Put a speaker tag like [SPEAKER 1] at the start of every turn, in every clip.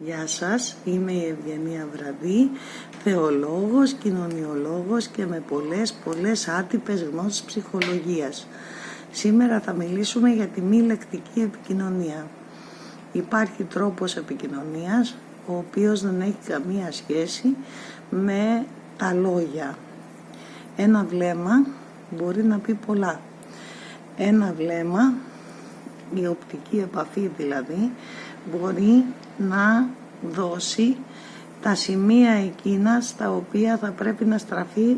[SPEAKER 1] Γεια σας, είμαι η Ευγενία Βραδή, θεολόγος, κοινωνιολόγος και με πολλές άτυπες γνώσεις ψυχολογίας. Σήμερα θα μιλήσουμε για τη μη λεκτική επικοινωνία. Υπάρχει τρόπος επικοινωνίας, ο οποίος δεν έχει καμία σχέση με τα λόγια. Ένα βλέμμα μπορεί να πει πολλά. Ένα βλέμμα, η οπτική επαφή δηλαδή, μπορεί να δώσει τα σημεία εκείνα στα οποία θα πρέπει να στραφεί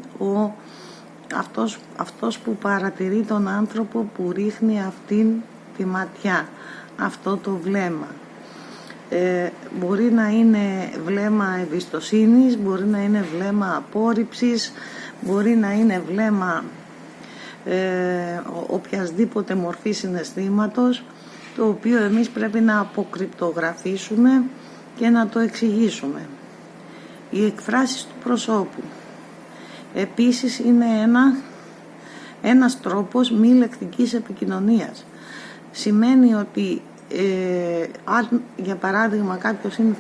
[SPEAKER 1] αυτός που παρατηρεί τον άνθρωπο που ρίχνει αυτήν τη ματιά, αυτό το βλέμμα. Μπορεί να είναι βλέμμα εμπιστοσύνης, μπορεί να είναι βλέμμα απόρριψης, μπορεί να είναι βλέμμα οποιασδήποτε μορφή συναισθήματος, το οποίο εμείς πρέπει να αποκρυπτογραφήσουμε και να το εξηγήσουμε. Οι εκφράσεις του προσώπου επίσης είναι ένας τρόπος μη λεκτικής επικοινωνίας. Σημαίνει ότι αν για παράδειγμα κάποιος είναι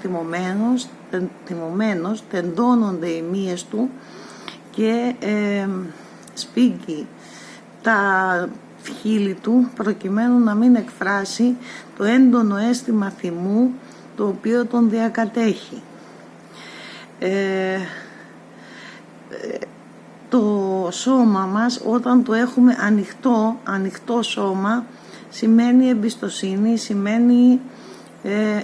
[SPEAKER 1] θυμωμένος, τεντώνονται οι μύες του και σπίγγει τα χείλη του προκειμένου να μην εκφράσει το έντονο αίσθημα θυμού το οποίο τον διακατέχει. Το σώμα μας, όταν το έχουμε ανοιχτό σώμα, σημαίνει εμπιστοσύνη, σημαίνει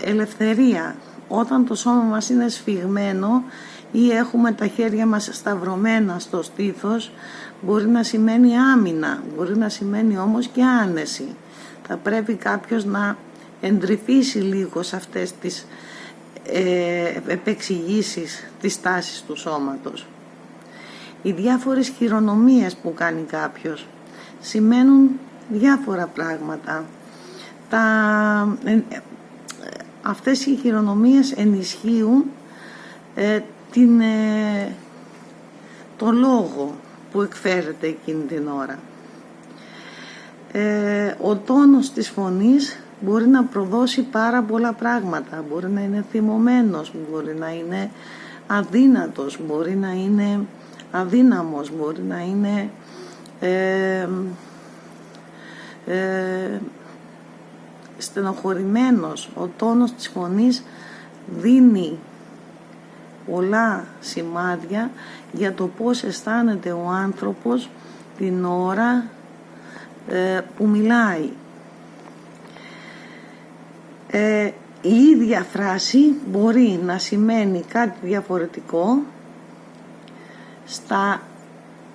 [SPEAKER 1] ελευθερία. Όταν το σώμα μας είναι σφιγμένο ή έχουμε τα χέρια μας σταυρωμένα στο στήθος, μπορεί να σημαίνει άμυνα, μπορεί να σημαίνει όμως και άνεση. Θα πρέπει κάποιος να εντρυφήσει λίγο σε αυτές τις επεξηγήσεις της τάσης του σώματος. Οι διάφορες χειρονομίες που κάνει κάποιος σημαίνουν διάφορα πράγματα. Αυτές οι χειρονομίες ενισχύουν το λόγο που εκφέρεται εκείνη την ώρα. Ο τόνος της φωνής μπορεί να προδώσει πάρα πολλά πράγματα. Μπορεί να είναι θυμωμένος, μπορεί να είναι αδύνατος, μπορεί να είναι αδύναμος, μπορεί να είναι στενοχωρημένος. Ο τόνος της φωνής δίνει πολλά σημάδια για το πώς αισθάνεται ο άνθρωπος την ώρα που μιλάει. Η ίδια φράση μπορεί να σημαίνει κάτι διαφορετικό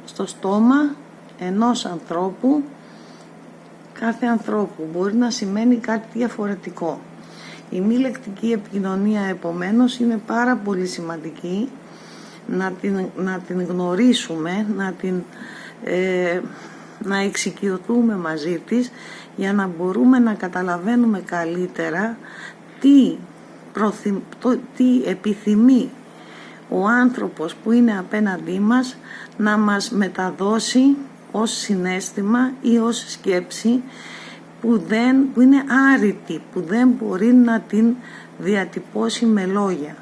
[SPEAKER 1] στο στόμα ενός ανθρώπου. Κάθε ανθρώπου μπορεί να σημαίνει κάτι διαφορετικό. Η μη λεκτική επικοινωνία επομένως είναι πάρα πολύ σημαντική να την γνωρίσουμε, να εξοικειωθούμε μαζί της, για να μπορούμε να καταλαβαίνουμε καλύτερα τι επιθυμεί ο άνθρωπος που είναι απέναντί μας να μας μεταδώσει ως συναίσθημα ή ως σκέψη που είναι άρρητη, που δεν μπορεί να την διατυπώσει με λόγια.